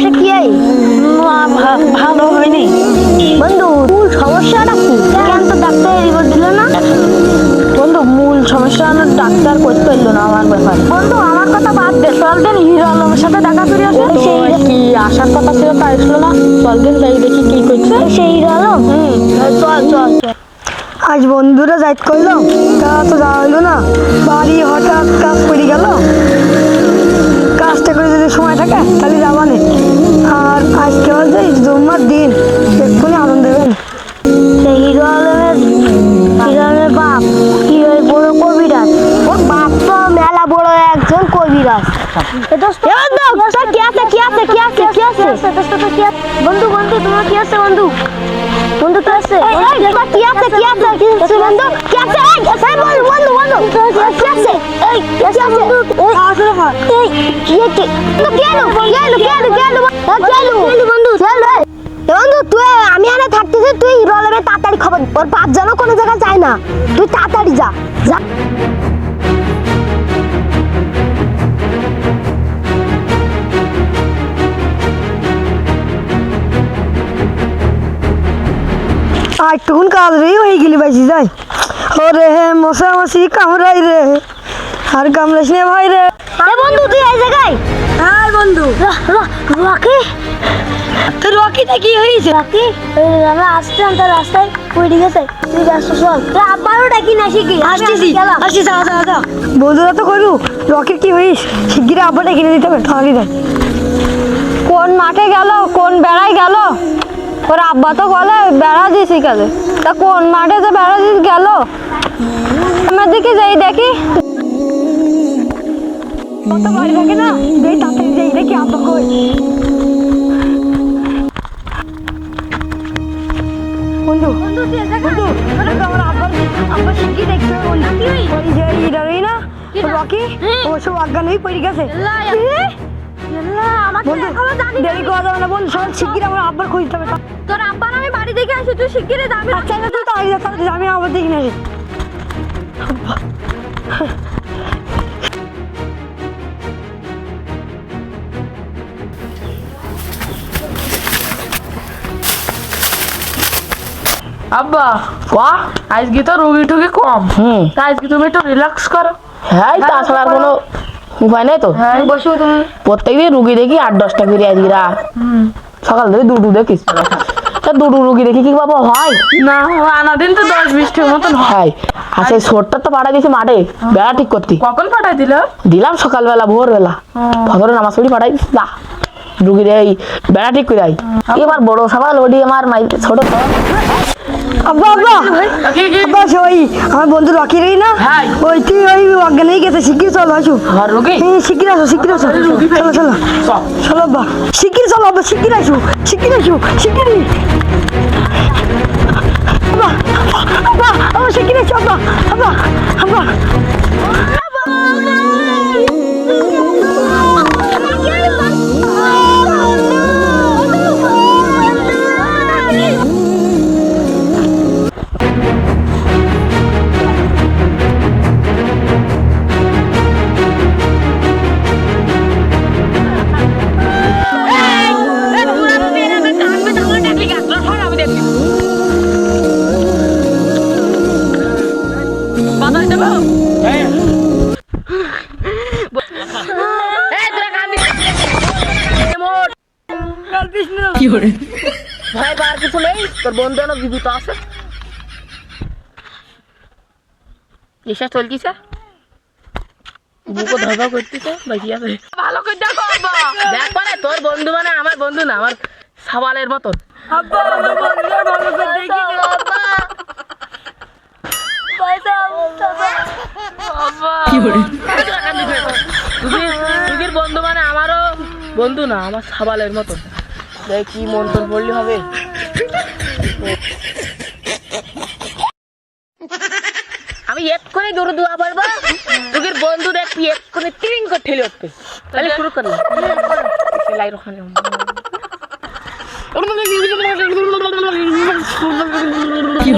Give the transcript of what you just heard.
সমস্যা কি? ভালো হয়নি বন্ধু, মূল সমস্যাটা কি? কেন তো ডাক্তার রিপোর্ট দিল না? বন্ধু, মূল সমস্যা হলো ডাক্তার করতে পারলো না আমার ব্যাপার। বন্ধু, আমার কথা বাদ দে, চল দিন হিরো আলমের সাথে দেখা করে আসে। তো কি আসার কথা ছিল তা আসলো না, চল দিন যাই দেখি কি করছে। সেই হিরো আলম, চল চল চল। আজ বন্ধুরা যাইতে করলো, তা তো যাওয়া হইলো না। বাড়ি হঠাৎ কাজ করে গেল, কাজটা করে যদি সময় থাকে তাহলে যাবা না। আর আজকে হচ্ছে জুম্মার দিন, এক্ষুনি আনন্দ দেবেন। সেই হিরো আলমের বাপ কি ওই বড় কবিরাজ, ওর বাপ তো মেলা বড় একজন কবিরাজ। বন্ধু বন্ধু, তোমার কি আছে? বন্ধু বন্ধু তো আছে, কি আছে? কি আছে? কি আছে বন্ধু? কি আছে? বন্ধু বন্ধু বন্ধু, কি আছে? এই কি আছে বন্ধু? এই কি কি কেন বন্ধু? চল বন্ধু, তুই আমি আনে থাকতেছি, তুই হিরো আলমের তাড়াতাড়ি খবর, ওর বাপ যেন কোনো জায়গায় যায় না, তুই তাড়াতাড়ি যা যা। আর একটুকুন কাজ রে হয়ে গেলি বাইসি যাই। ওরে হে মশা মাসি কামড়াই রে, আর কামড়াইস নে ভাই রে। এ বন্ধু, তুই এই জায়গায়? হ্যাঁ বন্ধু। রকি, তোর রকিটা কি হয়েছে? রকি আমরা আসতে আনতে রাস্তায় পড়ে গেছে, তুই ব্যস্ত চল। তুই আবারও ডাকি না শিখি, আসতেছি আসছি, যা যা যা। বন্ধুরা তো করু, রকির কি হইস শিগগিরি আব্বাটা কিনে দিতে হবে, তাহলে দেয়। কোন মাঠে গেল, কোন বেড়ায় গেল? ওর আব্বা তো বলে বেড়া দিয়েছি কাজে, তা কোন মাঠে যে বেড়া দিয়ে গেল? আমার দিকে যাই দেখি, কত বাড়ি থাকে না, যাই তাড়াতাড়ি যাই দেখি আব্বা কই। বন্ধু বন্ধু তুই এই জায়গায়? বন্ধু, আমার আব্বা শিখি দেখতে হবে বন্ধু। ওই যে ইডারই না রকি, ও সব অজ্ঞান হয়ে পড়ে গেছে। বন্ধু দেরি করা যাবে না বন্ধু, সব শিগগির আমার আব্বার খুঁজতে হবে। তোর আব্বার আমি বাড়ি দেখে আসি, তুই শিগগিরি যাবি। আচ্ছা তুই তাড়াতাড়ি যা, তাড়াতাড়ি যা, আমি আবার দেখি না রে। আব্বা আজকে তো রুগী টুগী কম, তা আজকে তুমি একটু রিল্যাক্স করো। হ্যাঁ, তাছাড়া আর কোনো উপায় নেই তো। হ্যাঁ বসো তুমি। প্রত্যেকদিন রুগী দেখি 8-10টা করে আজকে সকাল থেকে দুটো দেখিস, তা দুটো রুগী দেখি কি বাবা হয় না, আনা দিন তো 10-20টার মতন হয়। হয়। আচ্ছা ছোটটা তো পাঠাই দিয়েছি মাঠে বেড়া ঠিক করতে, কখন পাঠাই দিল? দিলাম সকালবেলা ভোরবেলা, ফজরে নামাজ পড়ি পাঠাই না রুগী এই বেড়া ঠিক করে আই। এবার বড় সকাল ওডি আমার ছোট আব্বা আব্বা আব্বা, ওই আমার বন্ধু রকি রেই না, হ্যাঁ। ওই তুই ওই অজ্ঞান হয়ে গেছে, শিগগির চলো আসো। আর রুগী শিগগির আসো, শিগগির আসো, চলো চলো চলো আব্বা, শিগগির চলো আব্বা, শিগগির আসো, শিগগির আসো, শিগগিরই আব্বা আব্বা আব্বা, শিগগির আসো আব্বা আব্বা আব্বা। ভয় পাওয়ার কিছু নেই, তোর বন্ধু অনেক জীবিত আছে। বিশ্বাস চলতিছে, বুকও ধরবা করতেছে, বাকি আছে। ভালো করে দেখো আব্বা। দেখ মানে তোর বন্ধু মানে আমার বন্ধু না, আমার সাবালের মতন। আব্বা আমার বন্ধুরা ভালো করে দেখি না। আব্বা তুই বন্ধু মানে আমারও বন্ধু না, আমার সাবালের মতন। দেখ কি মন তোর বললি হবে। আমি এক্ষুনি দূর দোয়া পারবো, তোকে বন্ধু দেখ তুই এক্ষুনি টিরিং করে ঠেলে উঠবে। তাহলে শুরু করলাম সেলাই ওখানে। কি